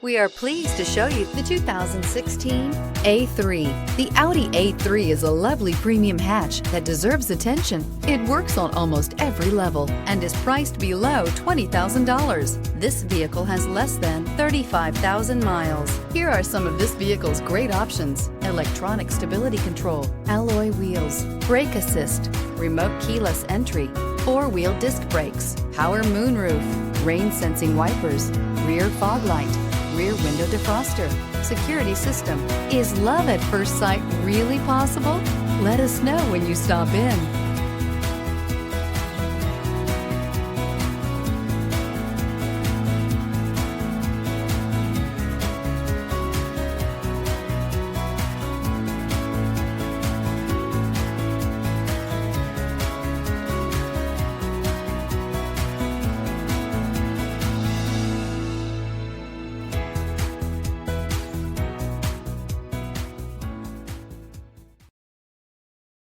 We are pleased to show you the 2016 A3. The Audi A3 is a lovely premium hatch that deserves attention. It works on almost every level and is priced below $20,000. This vehicle has less than 35,000 miles. Here are some of this vehicle's great options: electronic stability control, alloy wheels, brake assist, remote keyless entry, four-wheel disc brakes, power moonroof, rain sensing wipers, rear fog light, rear window defroster, security system. Is love at first sight really possible? Let us know when you stop in.